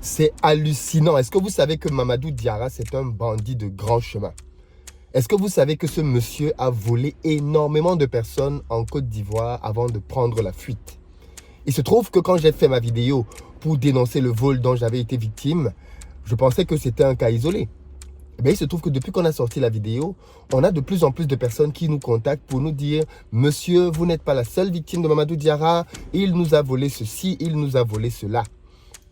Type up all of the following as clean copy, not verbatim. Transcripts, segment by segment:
C'est hallucinant. Est-ce que vous savez que Mamadou Diarra, c'est un bandit de grand chemin? Est-ce que vous savez que ce monsieur a volé énormément de personnes en Côte d'Ivoire avant de prendre la fuite? Il se trouve que quand j'ai fait ma vidéo pour dénoncer le vol dont j'avais été victime, je pensais que c'était un cas isolé. Eh bien, il se trouve que depuis qu'on a sorti la vidéo, on a de plus en plus de personnes qui nous contactent pour nous dire « Monsieur, vous n'êtes pas la seule victime de Mamadou Diarra, il nous a volé ceci, il nous a volé cela. »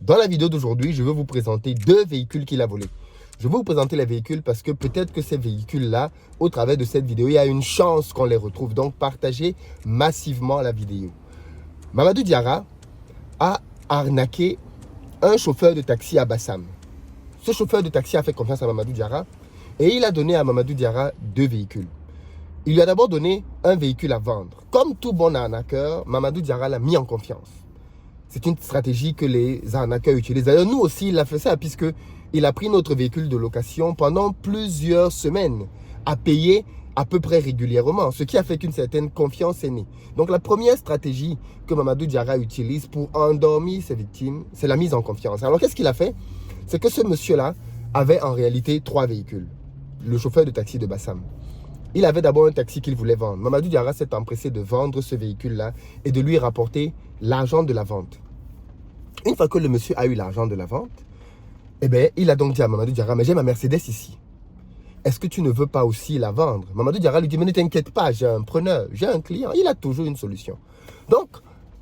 Dans la vidéo d'aujourd'hui, je vais vous présenter 2 véhicules qu'il a volés. Je vais vous présenter les véhicules parce que peut-être que ces véhicules-là, au travers de cette vidéo, il y a une chance qu'on les retrouve. Donc, partagez massivement la vidéo. Mamadou Diarra a arnaqué un chauffeur de taxi à Bassam. Ce chauffeur de taxi a fait confiance à Mamadou Diarra et il a donné à Mamadou Diarra 2 véhicules. Il lui a d'abord donné un véhicule à vendre. Comme tout bon arnaqueur, Mamadou Diarra l'a mis en confiance. C'est une stratégie que les arnaqueurs utilisent. D'ailleurs, nous aussi, il a fait ça puisqu'il a pris notre véhicule de location pendant plusieurs semaines à payer à peu près régulièrement, ce qui a fait qu'une certaine confiance est née. Donc, la première stratégie que Mamadou Diarra utilise pour endormir ses victimes, c'est la mise en confiance. Alors, qu'est-ce qu'il a fait? C'est que ce monsieur-là avait en réalité 3 véhicules. Le chauffeur de taxi de Bassam. Il avait d'abord un taxi qu'il voulait vendre. Mamadou Diarra s'est empressé de vendre ce véhicule-là et de lui rapporter l'argent de la vente. Une fois que le monsieur a eu l'argent de la vente, eh bien, il a donc dit à Mamadou Diarra, mais j'ai ma Mercedes ici. Est-ce que tu ne veux pas aussi la vendre? Mamadou Diarra lui dit, mais ne t'inquiète pas, j'ai un preneur, j'ai un client. Il a toujours une solution. Donc,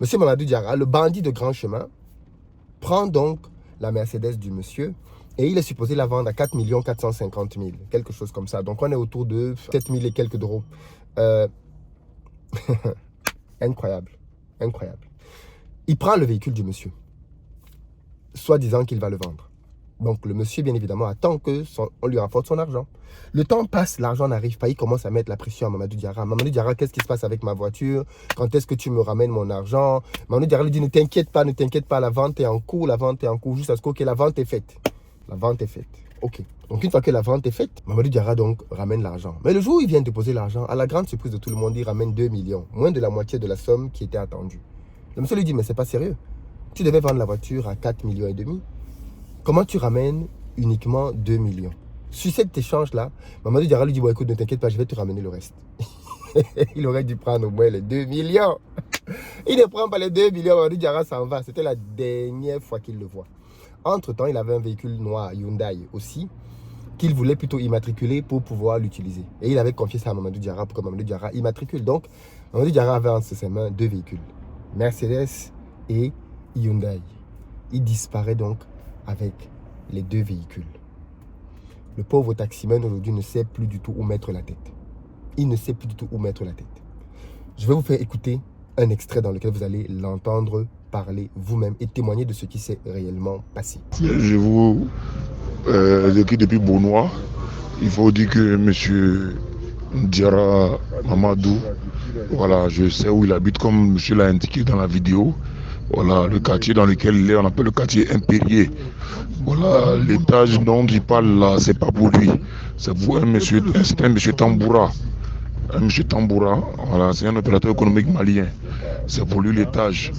monsieur Mamadou Diarra, le bandit de grand chemin, prend donc la Mercedes du monsieur et il est supposé la vendre à 4 450 000, quelque chose comme ça. Donc, on est autour de 7 000 et quelques d'euros. Incroyable, incroyable. Il prend le véhicule du monsieur, soi-disant qu'il va le vendre. Donc, le monsieur, bien évidemment, attend qu'on lui rapporte son argent. Le temps passe, l'argent n'arrive pas. Il commence à mettre la pression à Mamadou Diarra. Mamadou Diarra, qu'est-ce qui se passe avec ma voiture? Quand est-ce que tu me ramènes mon argent? Mamadou Diarra lui dit, ne t'inquiète pas, la vente est en cours, la vente est en cours, jusqu'à ce que la vente est faite. La vente est faite. OK. Donc, une fois que la vente est faite, Mamadou Diarra donc ramène l'argent. Mais le jour où il vient déposer l'argent, à la grande surprise de tout le monde, il ramène 2 millions, moins de la moitié de la somme qui était attendue. Le monsieur lui dit, mais c'est pas sérieux. Tu devais vendre la voiture à 4,5 millions. Comment tu ramènes uniquement 2 millions? Sur cet échange-là, Mamadou Diarra lui dit, bon, écoute, ne t'inquiète pas, je vais te ramener le reste. Il aurait dû prendre au moins les 2 millions. Il ne prend pas les 2 millions, Mamadou Diarra s'en va. C'était la dernière fois qu'il le voit. Entre-temps, il avait un véhicule noir Hyundai aussi, qu'il voulait plutôt immatriculer pour pouvoir l'utiliser. Et il avait confié ça à Mamadou Diarra pour que Mamadou Diarra immatricule. Donc, Mamadou Diarra avait entre ses mains 2 véhicules, Mercedes et Hyundai. Il disparaît donc avec les 2 véhicules. Le pauvre taximan aujourd'hui ne sait plus du tout où mettre la tête. Il ne sait plus du tout où mettre la tête. Je vais vous faire écouter un extrait dans lequel vous allez l'entendre parler vous-même et témoigner de ce qui s'est réellement passé. Je vous écris depuis Beaunois. Il faut dire que M. Diarra Mamadou, voilà, je sais où il habite comme monsieur l'a indiqué dans la vidéo. Voilà, le quartier dans lequel il est, on appelle le quartier Impérier. Voilà, l'étage dont il parle là, c'est pas pour lui. C'est pour un monsieur, c'est un monsieur Tamboura. Un monsieur Tamboura, voilà, c'est un opérateur économique malien. C'est pour lui l'étage.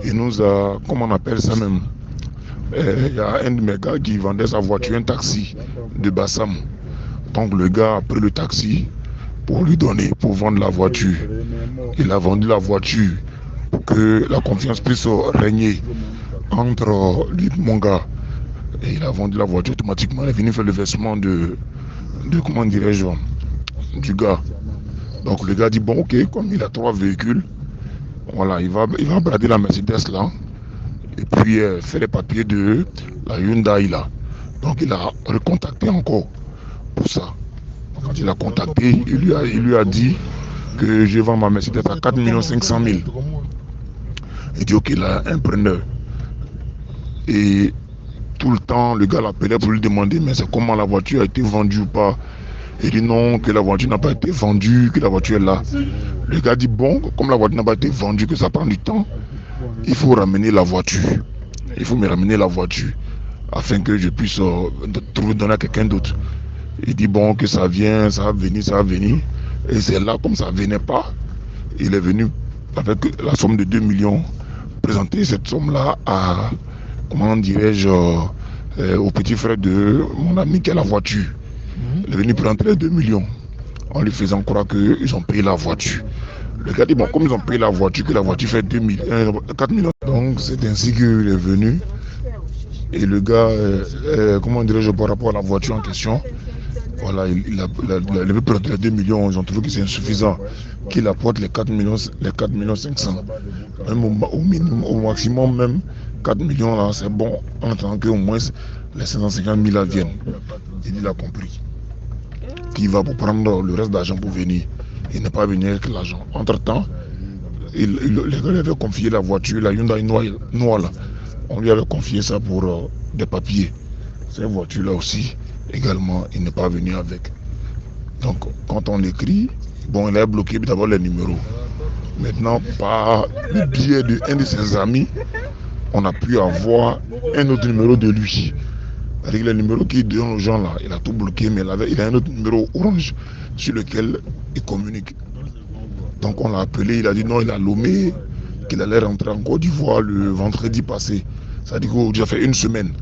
Il nous a, comment on appelle ça même? Il y a un de mes gars qui vendait sa voiture, un taxi de Bassam. Donc le gars a pris le taxi pour lui donner, pour vendre la voiture. Il a vendu la voiture pour que la confiance puisse régner entre lui et mon gars. Et il a vendu la voiture automatiquement. Il est venu faire le versement de comment dirais-je, du gars. Donc le gars dit, bon ok, comme il a 3 véhicules, voilà, il va brader la Mercedes là. Et puis faire les papiers de la Hyundai là. Donc il a recontacté encore pour ça. Quand il a contacté, il lui a dit que je vends ma Mercedes à 4 500 000. Il dit ok, il a un preneur. Et tout le temps, le gars l'appelait pour lui demander mais c'est comment la voiture a été vendue ou pas. Il dit non, que la voiture n'a pas été vendue, que la voiture est là. Le gars dit bon, comme la voiture n'a pas été vendue, que ça prend du temps, il faut ramener la voiture. Il faut me ramener la voiture afin que je puisse donner à quelqu'un d'autre. Il dit bon, que ça vient, ça va venir. Et c'est là, comme ça ne venait pas, il est venu avec la somme de 2 millions, présenter cette somme-là à comment dirais-je, au petit frère de mon ami qui a la voiture. Il est venu prendre les 2 millions en lui faisant croire qu'ils ont payé la voiture. Le gars dit, bon, comme ils ont payé la voiture, que la voiture fait 4 millions. Donc c'est ainsi qu'il est venu. Et le gars, comment dirais-je, par rapport à la voiture en question, voilà, il avait prendre les 2 millions, ils ont trouvé que c'est insuffisant, qu'il apporte les 4 millions 500. Même au minimum, au maximum même, 4 millions là, c'est bon, en attendant qu'au moins les 550 000 là viennent. Il a compris qu'il va pour prendre le reste d'argent pour venir. Il n'est pas venu avec l'argent. Entre-temps, les gars lui avaient confié la voiture, la Hyundai noire là. On lui avait confié ça pour des papiers. Cette voiture-là aussi, également, il n'est pas venu avec. Donc, quand on écrit, bon, il a bloqué d'abord les numéros. Maintenant, par le biais d'un de ses amis, on a pu avoir un autre numéro de lui. C'est-à-dire que le numéro qu'il donne aux gens là, il a tout bloqué, mais il a un autre numéro orange sur lequel il communique. Donc, on l'a appelé, il a dit non, il a lommé, qu'il allait rentrer en Côte d'Ivoire le vendredi passé. C'est-à-dire qu'il a déjà fait une semaine.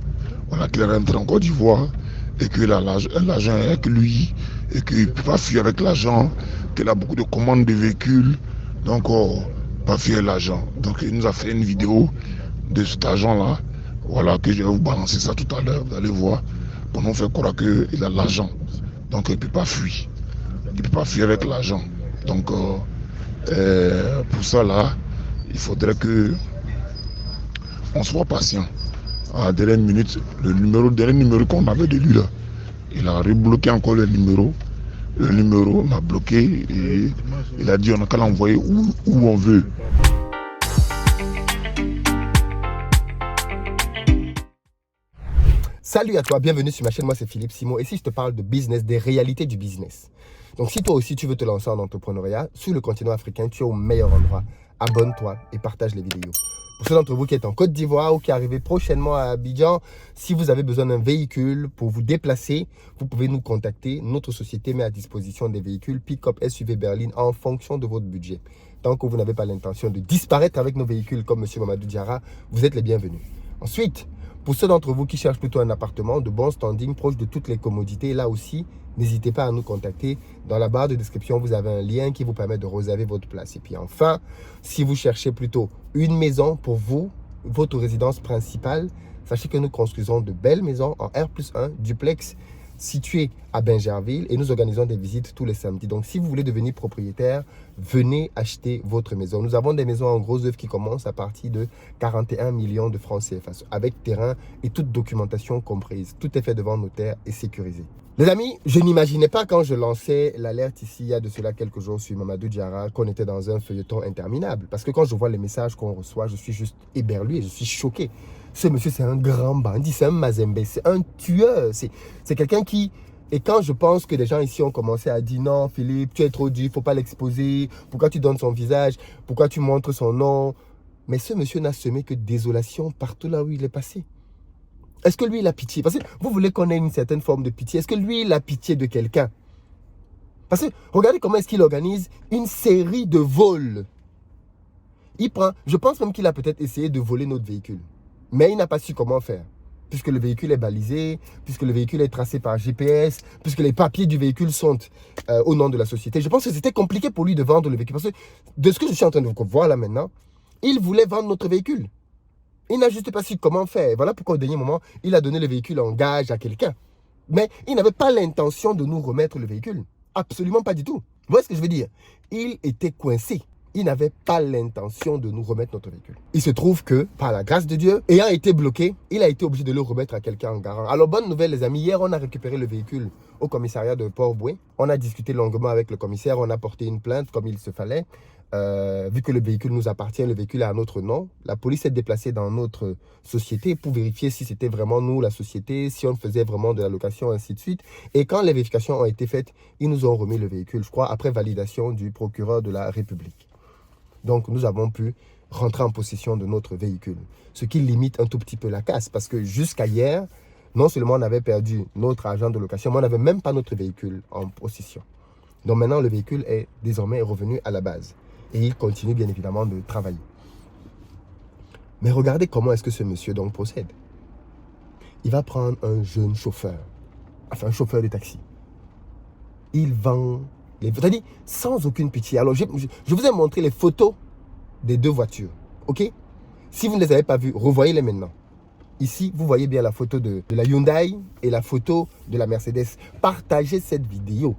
Voilà, qu'il est rentré en Côte d'Ivoire et que l'argent est avec lui et qu'il ne peut pas fuir avec l'argent, qu'il a beaucoup de commandes de véhicules, donc pas fuir l'argent. Donc il nous a fait une vidéo de cet argent-là, voilà, que je vais vous balancer ça tout à l'heure, vous allez voir, pour nous faire croire qu'il a l'argent. Donc il ne peut pas fuir. Il ne peut pas fuir avec l'argent. Donc pour ça là, il faudrait que on soit patient. À la dernière minute, le dernier numéro qu'on avait de lui là, il a rebloqué encore le numéro. Le numéro m'a bloqué et il a dit on a qu'à l'envoyer où on veut. Salut à toi, bienvenue sur ma chaîne, moi c'est Philippe Simon et si je te parle de business, des réalités du business. Donc si toi aussi tu veux te lancer en entrepreneuriat sur le continent africain, tu es au meilleur endroit. Abonne-toi et partage les vidéos. Pour ceux d'entre vous qui êtes en Côte d'Ivoire ou qui arrivez prochainement à Abidjan, si vous avez besoin d'un véhicule pour vous déplacer, vous pouvez nous contacter. Notre société met à disposition des véhicules pick-up SUV berline en fonction de votre budget. Tant que vous n'avez pas l'intention de disparaître avec nos véhicules comme M. Mamadou Diarra, vous êtes les bienvenus. Ensuite, pour ceux d'entre vous qui cherchent plutôt un appartement de bon standing, proche de toutes les commodités, là aussi, n'hésitez pas à nous contacter. Dans la barre de description, vous avez un lien qui vous permet de réserver votre place. Et puis enfin, si vous cherchez plutôt une maison pour vous, votre résidence principale, sachez que nous construisons de belles maisons en R+1, duplex, situées à Bingerville et nous organisons des visites tous les samedis. Donc, si vous voulez devenir propriétaire, venez acheter votre maison. Nous avons des maisons en gros œuvre qui commencent à partir de 41 millions de francs CFA, avec terrain et toute documentation comprise. Tout est fait devant notaire et sécurisé. Les amis, je n'imaginais pas quand je lançais l'alerte ici, il y a de cela quelques jours sur Mamadou Diarra, qu'on était dans un feuilleton interminable. Parce que quand je vois les messages qu'on reçoit, je suis juste éberlué, je suis choqué. Ce monsieur, c'est un grand bandit, c'est un Mazembe, c'est un tueur, c'est quelqu'un qui... Et quand je pense que des gens ici ont commencé à dire non, Philippe, tu es trop dur, il ne faut pas l'exposer, pourquoi tu donnes son visage, pourquoi tu montres son nom. Mais ce monsieur n'a semé que désolation partout là où il est passé. Est-ce que lui, il a pitié? Parce que vous voulez qu'on ait une certaine forme de pitié. Est-ce que lui, il a pitié de quelqu'un? Parce que regardez comment est-ce qu'il organise une série de vols. Il prend, je pense même qu'il a peut-être essayé de voler notre véhicule. Mais il n'a pas su comment faire. Puisque le véhicule est balisé, puisque le véhicule est tracé par GPS, puisque les papiers du véhicule sont au nom de la société. Je pense que c'était compliqué pour lui de vendre le véhicule. Parce que de ce que je suis en train de vous voir là maintenant, il voulait vendre notre véhicule. Il n'a juste pas su comment faire. Voilà pourquoi au dernier moment, il a donné le véhicule en gage à quelqu'un. Mais il n'avait pas l'intention de nous remettre le véhicule. Absolument pas du tout. Vous voyez ce que je veux dire? Il était coincé. Il n'avait pas l'intention de nous remettre notre véhicule. Il se trouve que, par la grâce de Dieu, ayant été bloqué, il a été obligé de le remettre à quelqu'un en garant. Alors, bonne nouvelle les amis, hier on a récupéré le véhicule au commissariat de Port-Boué. On a discuté longuement avec le commissaire, on a porté une plainte comme il se fallait. Vu que le véhicule nous appartient, le véhicule est à notre nom, la police s'est déplacée dans notre société pour vérifier si c'était vraiment nous, la société, si on faisait vraiment de la location, ainsi de suite. Et quand les vérifications ont été faites, ils nous ont remis le véhicule, je crois, après validation du procureur de la République. Donc, nous avons pu rentrer en possession de notre véhicule. Ce qui limite un tout petit peu la casse. Parce que jusqu'à hier, non seulement on avait perdu notre agent de location, mais on n'avait même pas notre véhicule en possession. Donc maintenant, le véhicule est désormais revenu à la base. Et il continue bien évidemment de travailler. Mais regardez comment est-ce que ce monsieur donc procède. Il va prendre un jeune chauffeur, enfin un chauffeur de taxi. Il vend, c'est-à-dire sans aucune pitié. Alors je vous ai montré les photos des deux voitures, ok? Si vous ne les avez pas vues, revoyez-les maintenant. Ici, vous voyez bien la photo de la Hyundai et la photo de la Mercedes. Partagez cette vidéo.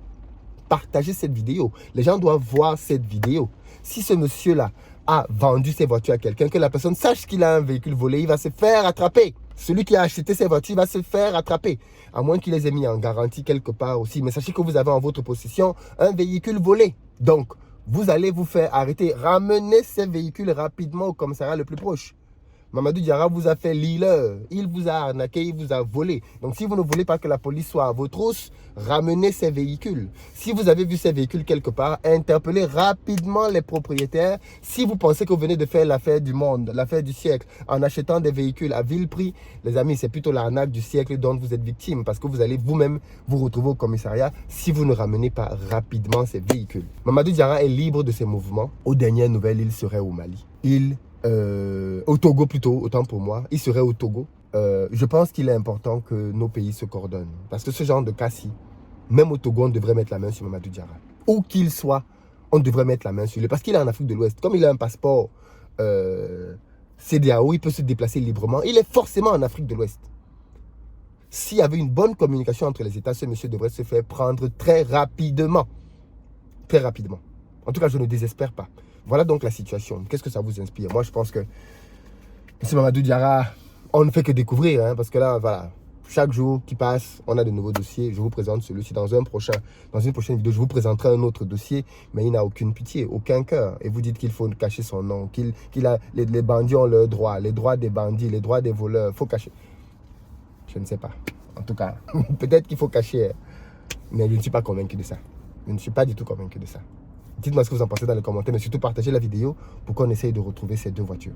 Partagez cette vidéo. Les gens doivent voir cette vidéo. Si ce monsieur-là a vendu ses voitures à quelqu'un, que la personne sache qu'il a un véhicule volé, il va se faire attraper. Celui qui a acheté ses voitures va se faire attraper. À moins qu'il les ait mis en garantie quelque part aussi. Mais sachez que vous avez en votre possession un véhicule volé. Donc, vous allez vous faire arrêter. Ramenez ces véhicules rapidement au commissariat le plus proche. Mamadou Diarra vous a fait l'healer. Il vous a arnaqué, il vous a volé. Donc, si vous ne voulez pas que la police soit à vos trousses, ramenez ces véhicules. Si vous avez vu ces véhicules quelque part, interpellez rapidement les propriétaires. Si vous pensez que vous venez de faire l'affaire du monde, l'affaire du siècle, en achetant des véhicules à vil prix, les amis, c'est plutôt l'arnaque du siècle dont vous êtes victime. Parce que vous allez vous-même vous retrouver au commissariat si vous ne ramenez pas rapidement ces véhicules. Mamadou Diarra est libre de ses mouvements. Aux dernières nouvelles, il serait au Mali. Au Togo plutôt, autant pour moi. Il serait au Togo. Je pense qu'il est important que nos pays se coordonnent. Parce que ce genre de cas-ci, même au Togo, on devrait mettre la main sur Mamadou Diarra. Où qu'il soit, on devrait mettre la main sur lui. Parce qu'il est en Afrique de l'Ouest. Comme il a un passeport CEDEAO, il peut se déplacer librement. Il est forcément en Afrique de l'Ouest. S'il y avait une bonne communication entre les États, ce monsieur devrait se faire prendre très rapidement. Très rapidement. En tout cas, je ne désespère pas. Voilà donc la situation. Qu'est-ce que ça vous inspire? Moi, je pense que M. Mamadou Diarra, on ne fait que découvrir. Hein, parce que là, voilà, chaque jour qui passe, on a de nouveaux dossiers. Je vous présente celui-ci dans une prochaine vidéo. Je vous présenterai un autre dossier. Mais il n'a aucune pitié, aucun cœur. Et vous dites qu'il faut cacher son nom. Les bandits ont leurs droits. Les droits des bandits, les droits des voleurs. Il faut cacher. Je ne sais pas. En tout cas, peut-être qu'il faut cacher. Mais je ne suis pas convaincu de ça. Je ne suis pas du tout convaincu de ça. Dites-moi ce que vous en pensez dans les commentaires, mais surtout partagez la vidéo pour qu'on essaye de retrouver ces deux voitures.